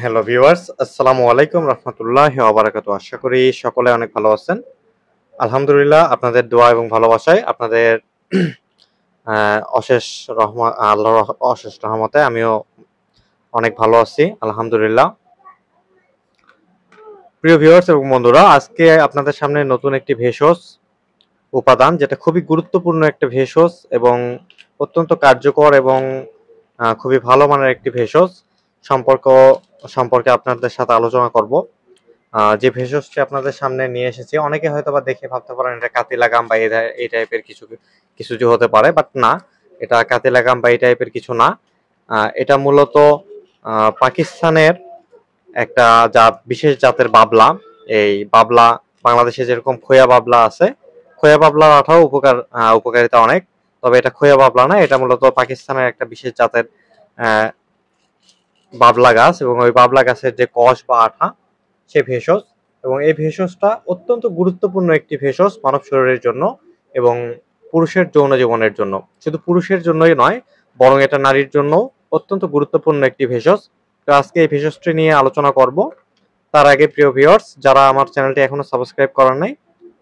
Hello viewers, আসসালামু আলাইকুম রহমতুল্লাহি ওয়া বারাকাতুহু। আশা করি সকলে অনেক ভালো আছেন। আলহামদুলিল্লাহ, আপনাদের দোয়া এবং ভালোবাসায় আপনাদের অশেষ আল্লাহর অশেষ রহমতে আমিও অনেক ভালো আছি আলহামদুলিল্লাহ। প্রিয় ভিউয়ার্স এবং বন্ধুরা, আজকে আপনাদের সামনে নতুন একটি ভেষজ উপাদান, যেটা খুবই গুরুত্বপূর্ণ একটা ভেষজ এবং অত্যন্ত কার্যকর এবং খুবই ভালো মানের একটি ভেষজ সম্পর্কে আপনাদের সাথে আলোচনা করব। যে ভেষজটি আপনাদের সামনে নিয়ে এসেছি, অনেকে হয়তো বা দেখে ভাবতে পারেন এটা কাতিলাগাম বা এই টাইপের কিছু কিছু যে হতে পারে, বাট না, এটা কাতিলাগাম বা এই টাইপের কিছু না। এটা মূলত পাকিস্তানের একটা বিশেষ জাতের বাবলা। এই বাবলা বাংলাদেশে যেরকম খোয়া বাবলা আছে, খোয়া বাবলার আঠাও উপকারিতা অনেক, তবে এটা খোয়া বাবলা না, এটা মূলত পাকিস্তানের একটা বিশেষ জাতের আহ, বাবলা গাছ, এবং ওই বাবলা গাছের যে কষ বা আঠা সে ভেষজ। এবং এই ভেষজটা অত্যন্ত গুরুত্বপূর্ণ একটি ভেষজ মানব শরীরের জন্য এবং পুরুষের যৌন জীবনের জন্য। শুধু পুরুষের জন্যই নয়, বরং এটা নারীর জন্য অত্যন্ত গুরুত্বপূর্ণ একটি ভেষজ। তো আজকে এই ভেষজটি নিয়ে আলোচনা করব। তার আগে প্রিয় ভিউয়ার্স, যারা আমার চ্যানেলটি এখনো সাবস্ক্রাইব করেন নাই,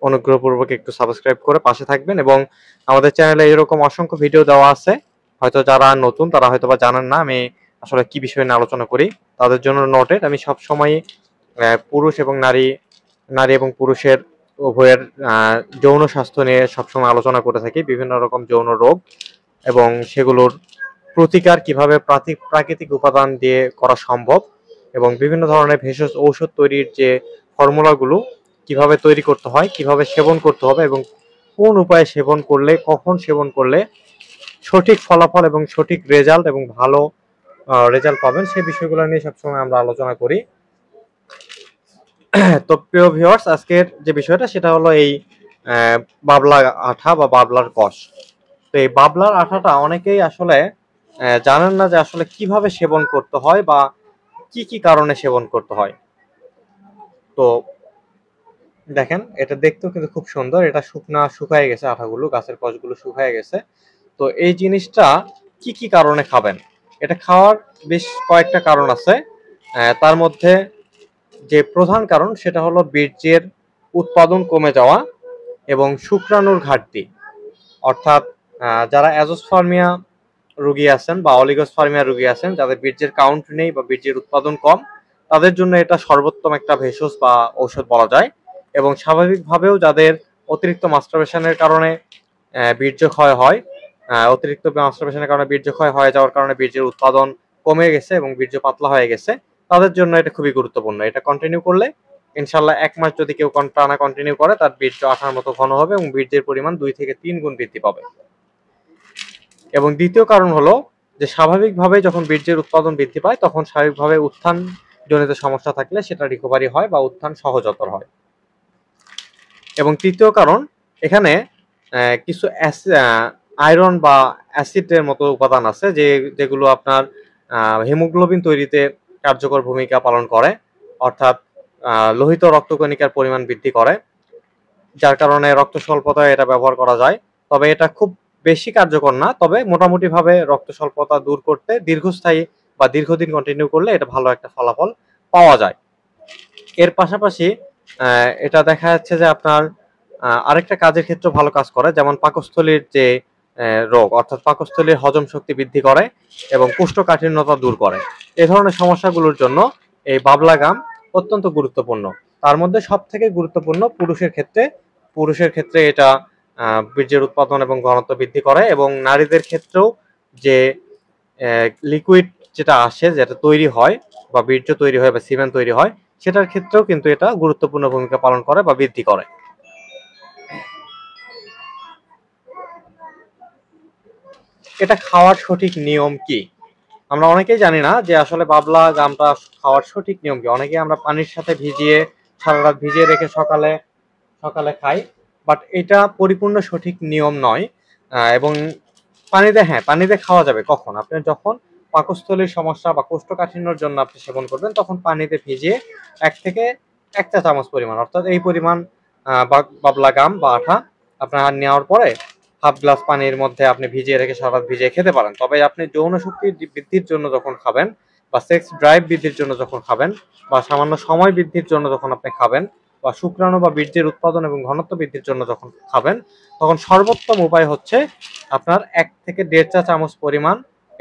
অনুগ্রহপূর্বক একটু সাবস্ক্রাইব করে পাশে থাকবেন। এবং আমাদের চ্যানেলে এরকম অসংখ্য ভিডিও দেওয়া আছে, হয়তো যারা নতুন তারা হয়তো বা জানেন না আমি আসলে কি বিষয় নিয়ে আলোচনা করি। তাদের জন্য নোটেড, আমি সবসময় পুরুষ এবং নারী নারী এবং পুরুষের উভয়ের যৌন স্বাস্থ্য নিয়ে সবসময় আলোচনা করে থাকি। বিভিন্ন রকম যৌন রোগ এবং সেগুলোর প্রতিকার কিভাবে প্রাকৃতিক উপাদান দিয়ে করা সম্ভব, এবং বিভিন্ন ধরনের ভেষজ ঔষধ তৈরির যে ফর্মুলাগুলো কিভাবে তৈরি করতে হয়, কিভাবে সেবন করতে হবে, এবং কোন উপায়ে সেবন করলে, কখন সেবন করলে সঠিক ফলাফল এবং সঠিক রেজাল্ট এবং ভালো রেজাল্ট পাবেন, সেই বিষয়গুলো নিয়ে সবসময় আমরা আলোচনা করি। তো প্রিয় ভিউয়ার্স, আজকের যে বিষয়টা সেটা হলো এই বাবলা আঠা বা বাবলার কষ। তো এই বাবলার আঠাটা অনেকেই আসলে জানেন না যে আসলে কিভাবে সেবন করতে হয় বা কি কি কারণে সেবন করতে হয়। তো দেখেন, এটা দেখতেও কিন্তু খুব সুন্দর, এটা শুকায় গেছে, আঠাগুলো, গাছের কষগুলো শুকায় গেছে। তো এই জিনিসটা কি কি কারণে খাবেন, এটা খাওয়ার বেশ কয়েকটা কারণ আছে। তার মধ্যে যে প্রধান কারণ সেটা হলো বীর্যের উৎপাদন কমে যাওয়া এবং শুক্রাণুর ঘাটতি। অর্থাৎ যারা অ্যাজোস্পার্মিয়া রোগী আছেন বা অলিগোস্পার্মিয়া রোগী আছেন, যাদের বীর্যের কাউন্ট নেই বা বীর্যের উৎপাদন কম, তাদের জন্য এটা সর্বোত্তম একটা ভেষজ বা ঔষধ বলা যায়। এবং স্বাভাবিকভাবেও যাদের অতিরিক্ত মাস্টারবেশনের কারণে বীর্য ক্ষয় হয়, অতিরিক্ত মাস্টারবেশনের কারণে বীর্য ক্ষয় হয়ে যাওয়ার কারণে বীর্যের উৎপাদন কমে গেছে এবং বীর্য পাতলা হয়ে গেছে, তাদের জন্য এটা খুবই গুরুত্বপূর্ণ। এটা কন্টিনিউ করলে ইনশাল্লাহ 1 মাস যদি কেউ টানা কন্টিনিউ করে, তার বীর্য আঠার মতো ঘন হবে এবং বীর্যের পরিমাণ 2 থেকে 3 গুণ বৃদ্ধি পাবে। এবং দ্বিতীয় কারণ হলো যে স্বাভাবিকভাবে যখন বীর্যের উৎপাদন বৃদ্ধি পায়, তখন স্বাভাবিকভাবে উত্থান জনিত সমস্যা থাকলে সেটা রিকভারি হয় বা উত্থান সহজতর হয়। এবং তৃতীয় কারণ, এখানে কিছু আয়রন বা অ্যাসিডের মতো উপাদান আছে যেগুলো আপনার হিমোগ্লোবিন তৈরিতে কার্যকর ভূমিকা পালন করে, অর্থাৎ লোহিত রক্তকণিকার পরিমাণ বৃদ্ধি করে, যার কারণে রক্ত স্বল্পতায় এটা ব্যবহার করা যায়। তবে এটা খুব বেশি কার্যকর না, তবে মোটামুটি ভাবে রক্ত স্বল্পতা দূর করতে দীর্ঘস্থায়ী বা দীর্ঘদিন কন্টিনিউ করলে এটা ভালো একটা ফলাফল পাওয়া যায়। এর পাশাপাশি এটা দেখা যাচ্ছে যে আপনার আরেকটা কাজের ক্ষেত্রে ভালো কাজ করে, যেমন পাকস্থলীর যে রোগ, অর্থাৎ পাকস্থলীর হজম শক্তি বৃদ্ধি করে এবং কোষ্ঠকাঠিন্যতা দূর করে। এই ধরনের সমস্যাগুলোর জন্য এই বাবলা গাম অত্যন্ত গুরুত্বপূর্ণ। তার মধ্যে সব থেকে গুরুত্বপূর্ণ পুরুষের ক্ষেত্রে এটা বীর্যের উৎপাদন এবং ঘনত্ব বৃদ্ধি করে, এবং নারীদের ক্ষেত্রেও যে লিকুইড যেটা আসে, যেটা তৈরি হয় বা বীর্য তৈরি হয় বা সিমেন্ট তৈরি হয়, সেটার ক্ষেত্রেও কিন্তু এটা গুরুত্বপূর্ণ ভূমিকা পালন করে বা বৃদ্ধি করে। এটা খাওয়ার সঠিক নিয়ম কি? আমরা অনেকেই জানি না যে আসলে বাবলা গামটা খাওয়ার সঠিক নিয়ম কি। অনেকেই আমরা পানির সাথে ভিজিয়ে, সারা রাত ভিজিয়ে রেখে সকালে সকালে খাই, বাট এটা পরিপূর্ণ সঠিক নিয়ম নয়। এবং পানিতে খাওয়া যাবে কখন? আপনি যখন পাকস্থলীর সমস্যা বা কোষ্ঠকাঠিন্যর জন্য আপনি সেবন করবেন, তখন পানিতে ভিজিয়ে 1 থেকে 1 চা চামচ পরিমাণ, অর্থাৎ এই পরিমাণ বাবলা গাম বা আঠা আপনার নেওয়ার পরে হাফ গ্লাস পানির মধ্যে আপনি ভিজিয়ে রেখে সারা রাত ভিজিয়ে খেতে পারেন। তবে আপনি যৌন শক্তি বৃদ্ধির জন্য যখন খাবেন বা সেক্স ড্রাইভ বৃদ্ধির জন্য যখন খাবেন, বা সামান্য সময় বৃদ্ধির জন্য যখন আপনি খাবেন, বা শুক্রাণু বা বীর্যের উৎপাদন এবং ঘনত্ব বৃদ্ধির জন্য যখন খাবেন, তখন সর্বোত্তম উপায় হচ্ছে আপনার 1 থেকে 1.5 চা চামচ পরিমাণ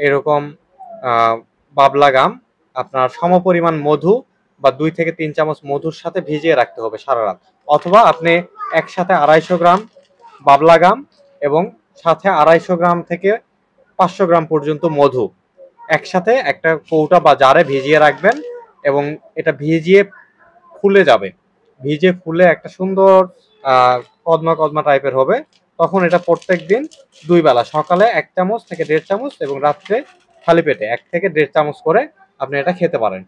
এরকম বাবলা গাম আপনার সমপরিমাণ মধু বা 2 থেকে 3 চামচ মধুর সাথে ভিজিয়ে রাখতে হবে সারা রাত। অথবা আপনি একসাথে 250 গ্রাম বাবলা গাম এবং সাথে 250 গ্রাম থেকে 500 গ্রাম পর্যন্ত মধু একসাথে একটা কৌটা বা জারে ভিজিয়ে রাখবেন, এবং এটা ভিজিয়ে ফুলে যাবে, ভিজে ফুলে একটা সুন্দর কদমা কদমা টাইপের হবে। তখন এটা প্রত্যেক দিন 2 বেলা, সকালে 1 চামচ থেকে 1.5 চামচ এবং রাত্রে খালি পেটে 1 থেকে 1.5 চামচ করে আপনি এটা খেতে পারেন।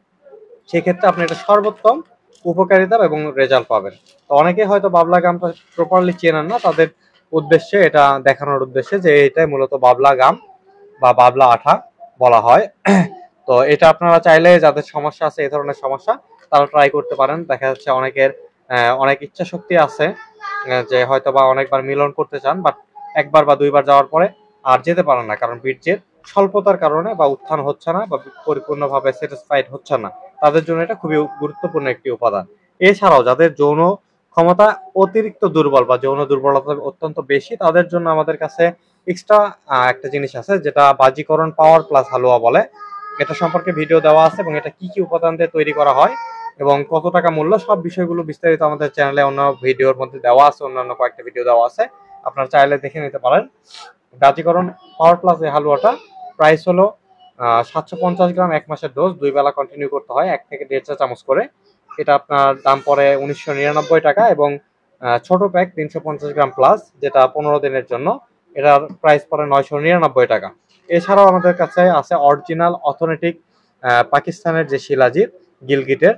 সেক্ষেত্রে আপনি এটা সর্বোত্তম উপকারিতা এবং রেজাল্ট পাবেন। তো অনেকে হয়তো বাবলা গামটা প্রপারলি চেনেন না, তাদের উদ্দেশ্যে এটা দেখানোর উদ্দেশ্যে যে এটাই মূলত বাবলা গাম বা বাবলা আঠা বলা হয়। তো এটা আপনারা চাইলে যাদের সমস্যা আছে, এই ধরনের সমস্যা, তারা ট্রাই করতে পারেন। দেখা যাচ্ছে অনেকের অনেক ইচ্ছা শক্তি আছে যে হয়তো বা অনেকবার মিলন করতে চান, বাট 1 বার বা 2 বার যাওয়ার পরে আর যেতে পারেন না, কারণ বীর্যের স্বল্পতার কারণে বা উত্থান হচ্ছে না বা পরিপূর্ণভাবে স্যাটিসফাইড হচ্ছে না। তাদের জন্য এটা খুবই গুরুত্বপূর্ণ একটি উপাদান। এছাড়াও যাদের যৌন ক্ষমতা অতিরিক্ত দুর্বল বা যৌন দুর্বলতা অত্যন্ত বেশি, তাদের জন্য আমাদের কাছে এক্সট্রা একটা জিনিস আছে যেটা বাজিকরণ পাওয়ার প্লাস হালুয়া বলে। এটা সম্পর্কে ভিডিও দেওয়া আছে এবং এটা কি কি উপাদান দিয়ে তৈরি করা হয় এবং কত টাকা মূল্য, সব বিষয়গুলো বিস্তারিত আমাদের চ্যানেলে অন্য ভিডিওর মধ্যে দেওয়া আছে, অন্যান্য কয়েকটা ভিডিও দেওয়া আছে, আপনারা চাইলে দেখে নিতে পারেন। বাজিকরণ পাওয়ার প্লাস এই হালুয়াটা প্রাইস হলো 750 গ্রাম, 1 মাসের ডোজ, 2 বেলা কন্টিনিউ করতে হয়, 1 থেকে 1.5 চা চামচ করে। এটা আপনার দাম পড়ে 1999 টাকা, এবং ছোট প্যাক 350 গ্রাম প্লাস, যেটা 15 দিনের জন্য, এটার প্রাইস পড়ে 999 টাকা। এছাড়াও আমাদের কাছে আছে অরিজিনাল অথেন্টিক পাকিস্তানের যে শিলাজিৎ, গিলগিটের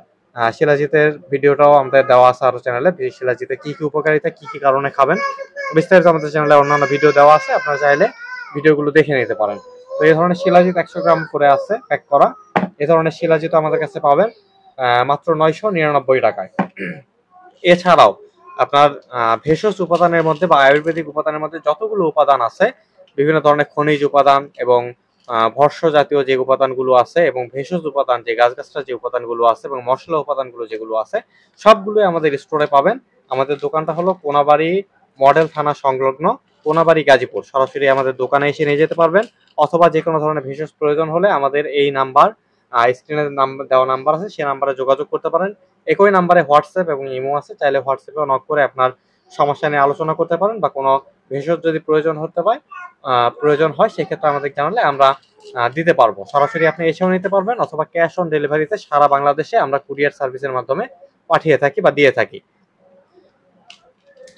শিলাজিতের ভিডিওটাও আমাদের দেওয়া আছে আরো চ্যানেলে। শিলাজিতের কি কি উপকারিতা, কি কি কারণে খাবেন, বিস্তারিত আমাদের চ্যানেলে অন্যান্য ভিডিও দেওয়া আছে, আপনারা চাইলে ভিডিওগুলো দেখে নিতে পারেন। তো এই ধরনের শিলাজিৎ 100 গ্রাম করে আছে প্যাক করা। এই ধরনের শিলাজিৎ আমাদের কাছে পাবেন মাত্র 999 টাকায়। এছাড়াও আপনার ভেষজ উপাদানের মধ্যে বা আয়ুর্বেদিক উপাদানের মধ্যে যতগুলো উপাদান আছে, বিভিন্ন ধরনের খনিজ উপাদান এবং ভস্য জাতীয় যে উপাদানগুলো আছে এবং ভেষজ উপাদান যে গাছগাছরা যে উপাদানগুলো আছে এবং মশলা উপাদানগুলো যেগুলো আছে, সবগুলোই আমাদের স্টোরে পাবেন। আমাদের দোকানটা হলো কোনাবাড়ি মডেল থানা সংলগ্ন, কোনাবাড়ি গাজীপুর। সরাসরি আমাদের দোকানে এসে নিয়ে যেতে পারবেন, অথবা যে কোনো ধরনের ভেষজ প্রয়োজন হলে আমাদের এই নাম্বার, স্ক্রিনে দেওয়া নাম্বার আছে, সেই নাম্বারে যোগাযোগ করতে পারেন। একই নাম্বারে হোয়াটসঅ্যাপ এবং ইমো আছে, চাইলে হোয়াটসঅ্যাপে নক করে আপনার সমস্যা নিয়ে আলোচনা করতে পারেন, বা কোনো ভেষজ যদি প্রয়োজন হয় সেক্ষেত্রে আমাদের জানালে আমরা দিতে পারবো। সরাসরি আপনি এসেও নিতে পারবেন, অথবা ক্যাশ অন ডেলিভারিতে সারা বাংলাদেশে আমরা কুরিয়ার সার্ভিসের মাধ্যমে পাঠিয়ে থাকি বা দিয়ে থাকি।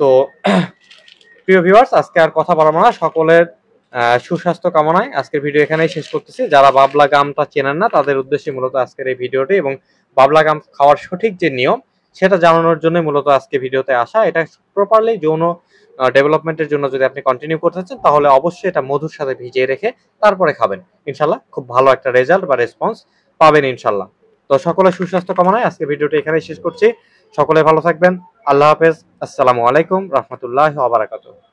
তো প্রিয় ভিউয়ার্স, আজকে আর কথা বলবো না, সকলের সুস্বাস্থ্য কামনায় আজকের ভিডিও এখানেই শেষ করতেছি। যারা বাবলা গামটা চেনেন না, তাদের উদ্দেশ্যে মূলত আজকের এই ভিডিওটি, এবং বাবলা গাম খাওয়ার সঠিক যে নিয়ম সেটা জানানোর জন্য মূলত আজকে ভিডিওতে আসা। এটা প্রপারলি যৌন ডেভেলপমেন্টের জন্য যদি আপনি কন্টিনিউ করতে চান, তাহলে অবশ্যই এটা মধুর সাথে ভিজিয়ে রেখে তারপরে খাবেন। ইনশাল্লাহ খুব ভালো একটা রেজাল্ট বা রেসপন্স পাবেন ইনশাল্লাহ। তো সকলের সুস্বাস্থ্য কামনায় আজকে ভিডিওটি এখানেই শেষ করছি। সকলে ভালো থাকবেন। আল্লাহ হাফেজ। আসসালামু আলাইকুম রহমতুল্লাহ ওয়া বারাকাতুহু।